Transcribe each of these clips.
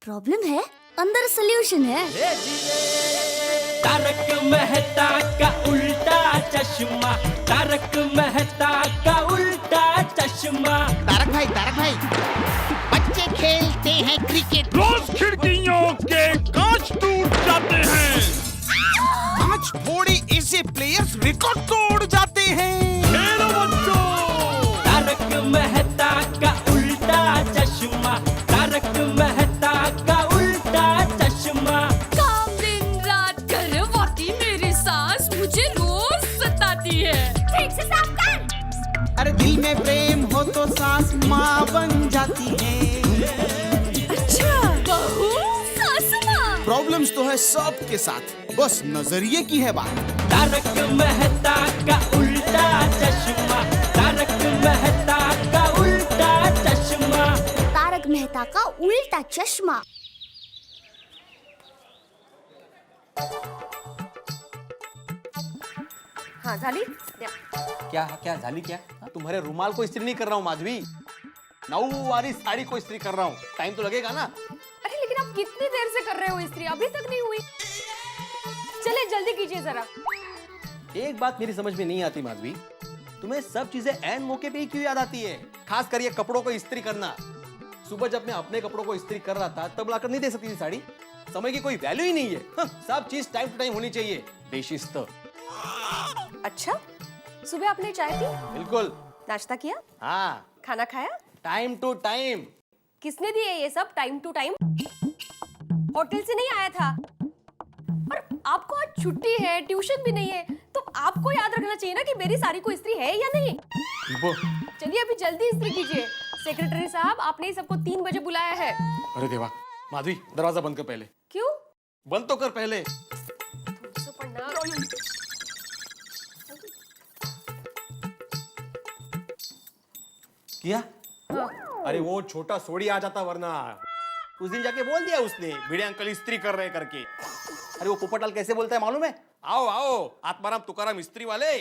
Problem है, अंदर solution है। तारक मेहता का उल्टा चश्मा, तारक मेहता का उल्टा चश्मा। तारक भाई, बच्चे खेलते हैं क्रिकेट, रोज खिड़कियों के कांच टूट जाते हैं। आज थोड़े ऐसे प्लेयर्स रिकॉर्ड तोड़ जाते हैं। खेलो बच्चों। तारक मेहता का उल्टा चश्मा, तारक मेहता का उल्टा चश्मा। काम दिन रात करवाती मेरी सास मुझे रोज सताती है। ठीक से साफ कर। अरे दिल में प्रेम हो तो सास माँ बन जाती है। अच्छा, बहू सास माँ। प्रॉब्लम्स तो है सबके साथ, बस नजरिए की है बात। तारक मेहता का उल्टा चश्मा, तारक मेहता का उल्टा चश्मा। तारक मेहता का उल्टा चश्मा। हाँ झाली क्या झाली क्या? तुम्हारे रुमाल को इस्त्री नहीं कर रहा हूँ माधवी, नऊ वाली साड़ी को इस्त्री कर रहा हूँ। टाइम तो लगेगा ना। अरे लेकिन आप कितनी देर से कर रहे हो इस्त्री, अभी तक नहीं हुई। चले जल्दी कीजिए जरा। एक बात मेरी समझ में नहीं आती माधवी, तुम्हें सब चीजें ऐन मौके पे ही क्यों याद आती है? खास कर ये कपड़ों को इस्त्री करना। सुबह जब मैं अपने कपड़ों को इस्त्री कर रहा था तब लाकर नहीं दे सकती थी साड़ी? समय की कोई वैल्यू ही नहीं है। सब चीज टाइम टू टाइम होनी चाहिए, बेशिस्त। अच्छा, सुबह आपने चाय पी, बिल्कुल। नाश्ता किया, हाँ, खाना खाया? Time to time. किसने दिए ये सब टाइम टू टाइम? होटल से नहीं आया था। और आपको आज छुट्टी है, ट्यूशन भी नहीं है, तो आपको याद रखना चाहिए ना कि मेरी साड़ी को इस्त्री है या नहीं। चलिए अभी जल्दी इस्त्री कीजिए। सेक्रेटरी साहब, आपने ही सबको 3 बजे बुलाया है। अरे देवा, माधवी दरवाजा बंद कर पहले। क्यों? बंद तो कर पहले। किया? हाँ। अरे वो छोटा सोड़ी आ जाता वरना। उस दिन जाके बोल दिया उसने, भिड़े अंकल इस्त्री कर रहे करके। अरे वो पोपटलाल कैसे बोलता है मालूम है? आओ आओ आत्माराम तुकाराम इस्त्री वाले।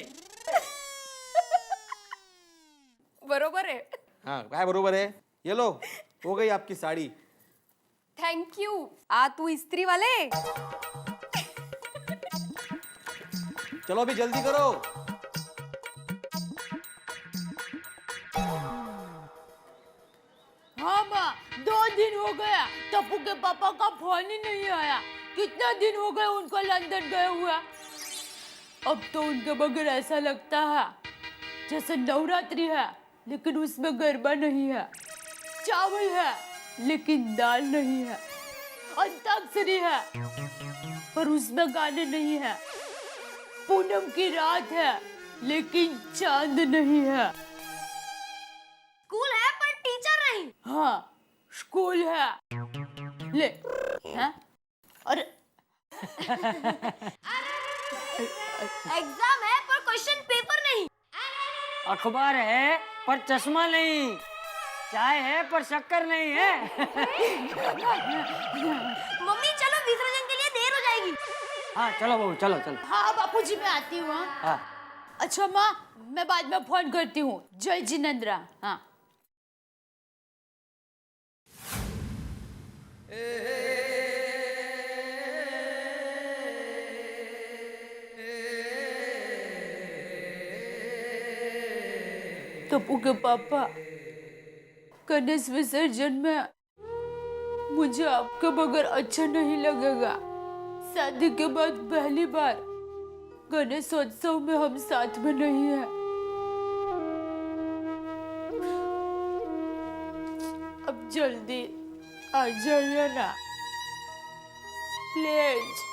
बरोबर है। हाँ क्या बरोबर है? ये लो, हो गई आपकी साड़ी। Thank you. आ तू इस्त्री वाले। चलो अभी जल्दी करो। हाँ माँ, 2 दिन हो गया टप्पू के पापा का फोन ही नहीं आया। कितना दिन हो गए उनको लंदन गए हुआ। अब तो उनके बगैर ऐसा लगता है जैसे नवरात्रि है लेकिन उसमें गरबा नहीं है, चावल है लेकिन दाल नहीं है, अंताक्षरी है पर उसमें गाने नहीं है, पूनम की रात है लेकिन चांद नहीं है। स्कूल है पर टीचर नहीं। हाँ, स्कूल है। ले, हैं? अरे एग्जाम है पर क्वेश्चन पेपर नहीं। अखबार है पर चश्मा नहीं, चाय है पर शक्कर नहीं है। मम्मी चलो, विसर्जन के लिए देर हो जाएगी। हाँ चलो बहू, चलो चलो। हाँ बापूजी, मैं आती हूँ। हाँ। अच्छा माँ, मैं बाद में फोन करती हूँ। जय जिनेंद्रा। हाँ। टप्पू के पापा, गणेश विसर्जन में मुझे आपके बगैर अच्छा नहीं लगेगा। शादी के बाद पहली बार गणेशोत्सव में हम साथ में नहीं है। अब जल्दी आ जाइए ना प्लीज।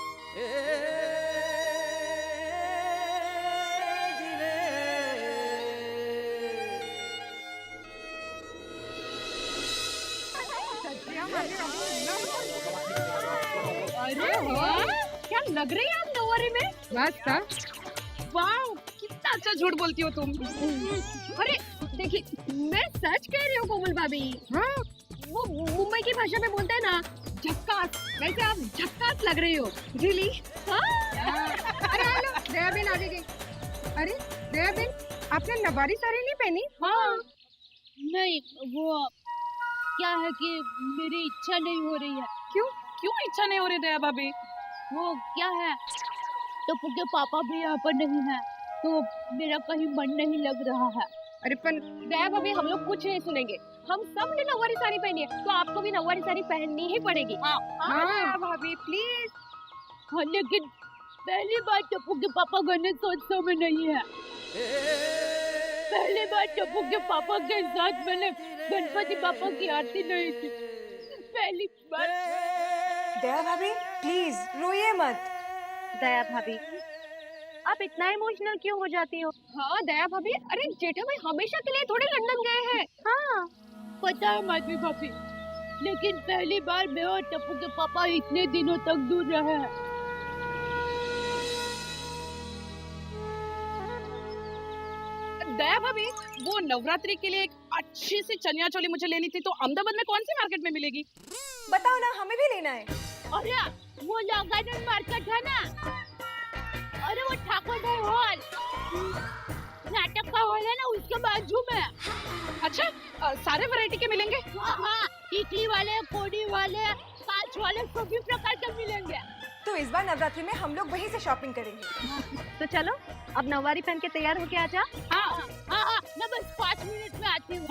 अरे वाह, क्या लग रही है आप नौवारी में? बस वाह, कितना अच्छा झूठ बोलती हो तुम। अरे देखिए, मैं सच कह रही हूँ कोमल भाभी। हाँ, वो मुंबई की भाषा में बोलते हैं ना झक्कास, वैसे आप झक्कास लग रही हो। रियली? अरे हेलो, दयाबेन आ गई। अरे दयाबेन, आपने नवारी साड़ी नहीं पहनी? हाँ। नहीं, वो क्या है कि मेरी इच्छा नहीं हो रही है। क्यों क्यों इच्छा नहीं हो रही दया भाभी? वो क्या है, टप्पू के पापा भी यहाँ पर नहीं है, तो मेरा कहीं मन नहीं लग रहा है। अरे पर दया भाभी, हम लोग कुछ नहीं सुनेंगे। हम सब ने नौवारी साड़ी पहनी है, तो आपको भी नौवारी साड़ी पहननी ही पड़ेगी। हाँ दया भाभी प्लीज। हाँ, लेकिन पहली बार टप्पू के पापा गणेश उत्सव में नहीं है। पहली बार टप्पू के पापा के साथ मैंने गणपति पापा की आरती नहीं की। पहली बार। दया भाभी प्लीज रोइए मत। दया भाभी, आप इतना इमोशनल क्यों हो जाती हो? हाँ दया भाभी, अरे जेठा भाई हमेशा के लिए थोड़े लंदन गए हैं। हाँ पता है माधवी भाभी, लेकिन पहली बार मैं और टप्पू के पापा इतने दिनों तक दूर रहे हैं। दया भाभी, वो नवरात्रि के लिए एक अच्छी सी चनिया चोली मुझे लेनी थी, तो अहमदाबाद में कौन सी मार्केट में मिलेगी? बताओ ना, हमें भी लेना है। अरे वो लागानन मार्केट है ना, अरे वो ठाकुर भाई हॉल, नाटक का हॉल है ना, उसके बाजू में। अच्छा, सारे वैरायटी के मिलेंगे? हाँ, टिकली वाले, कोडी वाले, कांच वाले सभी प्रकार के मिलेंगे। तो इस बार नवरात्रि में हम लोग वहीं से शॉपिंग करेंगे। तो चलो, अब नौवारी पहन के तैयार होके आ जा। हाँ, मैं बस 5 मिनट में आती हूँ।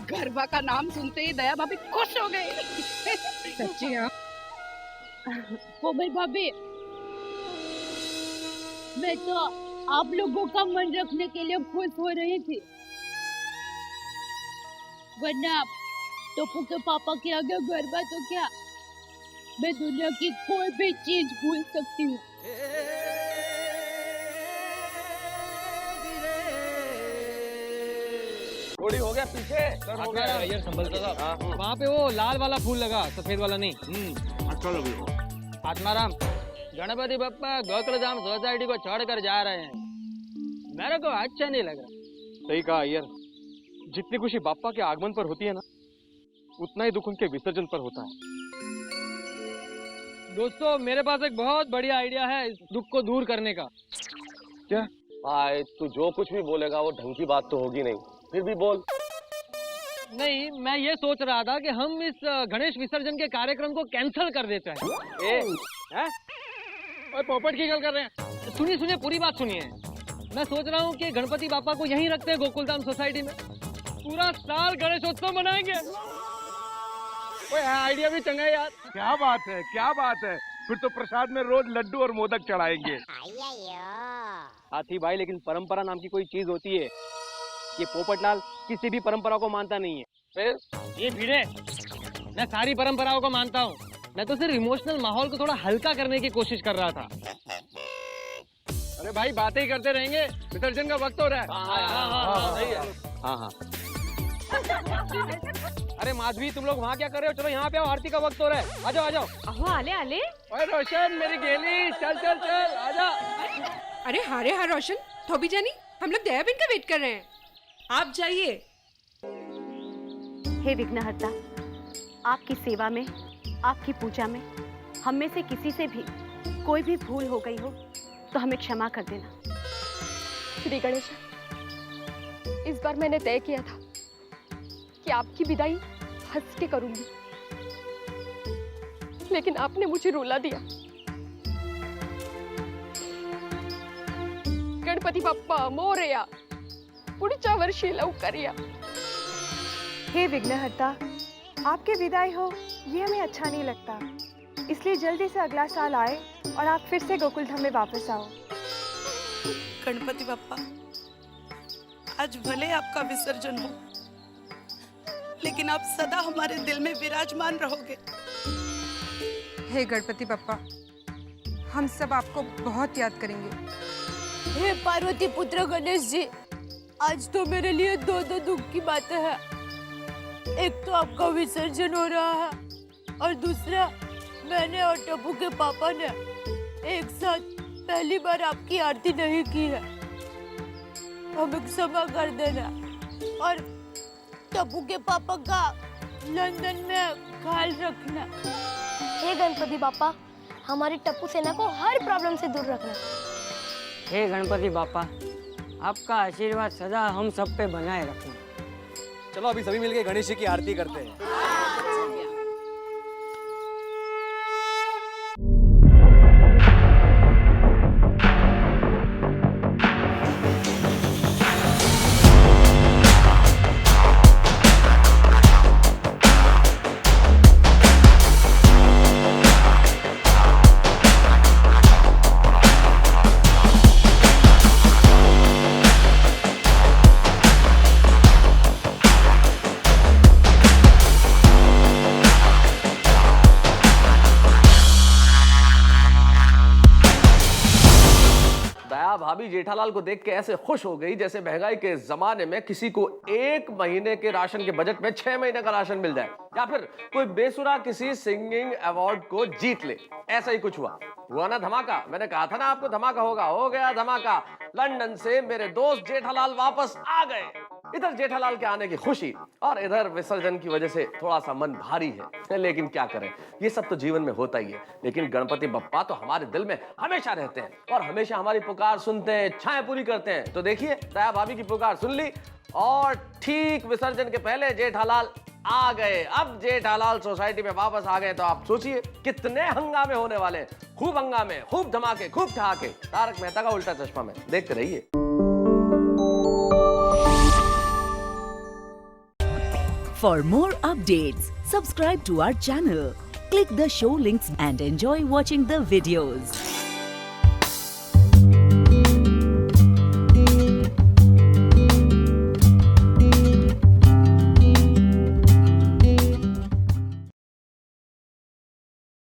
गरबा का नाम सुनते ही दया भाभी खुश हो गई। सच्ची? हाँ कोमल भाभी, मैं तो आप लोगों का मन रखने के लिए खुश हो रही थी, वरना टप्पू के पापा के आगे गरबा तो क्या, मैं दुनिया की कोई भी चीज भूल सकती हूँ। थोड़ी हो गया पीछे। यार संभलता था। वहाँ पे वो लाल वाला फूल लगा, सफेद वाला नहीं। अच्छा लगे हो। आत्माराम, गणपति बप्पा गोकुलधाम सोसाइटी को छोड़कर जा रहे हैं। मेरे को अच्छा नहीं लग रहा। सही कहा यार, जितनी खुशी बापा के आगमन पर होती है ना, उतना ही दुख उनके विसर्जन पर होता है। दोस्तों, मेरे पास एक बहुत बढ़िया आइडिया है इस दुख को दूर करने का। क्या? भाई तू जो कुछ भी बोलेगा वो ढंग की बात तो होगी नहीं, फिर भी बोल। नहीं, मैं ये सोच रहा था कि हम इस गणेश विसर्जन के कार्यक्रम को कैंसिल कर देते हैं। और पोपट की गल कर रहे हैं। सुनिए पूरी बात सुनिए। मैं सोच रहा हूँ कि गणपति बापा को यहीं रखते हैं गोकुलधाम सोसाइटी में, पूरा साल गणेशोत्सव मनाएंगे। ओए आइडिया भी चंगा है यार। क्या बात है, क्या बात है। फिर तो प्रसाद में रोज लड्डू और मोदक चढ़ाएंगे। हाथी भाई, लेकिन परंपरा नाम की कोई चीज होती है। ये पोपटलाल किसी भी परंपरा को मानता नहीं है। फिर ये भिड़े, मैं सारी परंपराओं को मानता हूँ। मैं तो सिर्फ इमोशनल माहौल को थोड़ा हल्का करने की कोशिश कर रहा था। अरे भाई, बातें ही करते रहेंगे, विसर्जन का वक्त हो रहा है। हाँ। अरे माधवी, तुम लोग वहाँ क्या कर रहे हो? चलो यहाँ पे आओ, आरती का वक्त हो रहा है। आ जाओ। आले आले। ओए रोशन, मेरी गेली, चल आजा। अरे हाँ रोशन, थोबी जानी, हम लोग दया बिन का वेट कर रहे हैं। आप जाइए। हे विघ्नहर्ता, आपकी सेवा में, आपकी पूजा में हम में से किसी से भी कोई भी भूल हो गई हो तो हमें क्षमा कर देना। श्री गणेश, इस बार मैंने तय किया था कि आपकी विदाई हंस के करूंगी, लेकिन आपने मुझे रुला दिया। गणपति बाप्पा मोरया, पुढच्या वर्षी लवकर या। हे विघ्नहर्ता, आपकी विदाई हो ये हमें अच्छा नहीं लगता, इसलिए जल्दी से अगला साल आए और आप फिर से गोकुलधाम में वापस आओ। गणपति बाप्पा, आज भले आपका विसर्जन हो, लेकिन आप सदा हमारे दिल में विराजमान रहोगे। हे गणपति बप्पा, हम सब आपको बहुत याद करेंगे। हे पार्वती पुत्र गणेश जी, आज तो मेरे लिए दो दुख की बातें हैं। एक तो आपका विसर्जन हो रहा है, और दूसरा मैंने और टप्पू के पापा ने एक साथ पहली बार आपकी आरती नहीं की है। हमें क्षमा कर देना, और टप्पू के पापा का लंदन में ख्याल रखना। हे गणपति बापा, हमारी टप्पू सेना को हर प्रॉब्लम से दूर रखना। हे गणपति बापा, आपका आशीर्वाद सदा हम सब पे बनाए रखना। चलो अभी सभी मिलके गणेश जी की आरती करते हैं। भाभी जेठालाल को देख के ऐसे खुश हो गई जैसे महंगाई के जमाने में किसी को 1 महीने के राशन के बजट में 6 महीने का राशन मिल जाए, या फिर कोई बेसुरा किसी सिंगिंग अवार्ड को जीत ले। ऐसा ही कुछ हुआ ना धमाका। मैंने कहा था ना आपको धमाका होगा, हो गया धमाका। लंदन से मेरे दोस्त जेठालाल वापस आ गए। इधर जेठालाल के आने की खुशी और इधर विसर्जन की वजह से थोड़ा सा मन भारी है, लेकिन क्या करें, ये सब तो जीवन में होता ही है। लेकिन गणपति बप्पा तो हमारे दिल में हमेशा रहते हैं और हमेशा हमारी पुकार सुनते हैं, इच्छाएं पूरी करते हैं। तो देखिए, दया भाभी की पुकार सुन ली और ठीक विसर्जन के पहले जेठालाल आ गए। अब जेठालाल सोसाइटी में वापस आ गए तो आप सोचिए कितने हंगामे होने वाले। खूब हंगामे, खूब धमाके, खूब ठहाके। तारक मेहता का उल्टा चश्मा में देखते रहिए। For more updates, subscribe to our channel, click the show links and enjoy watching the videos.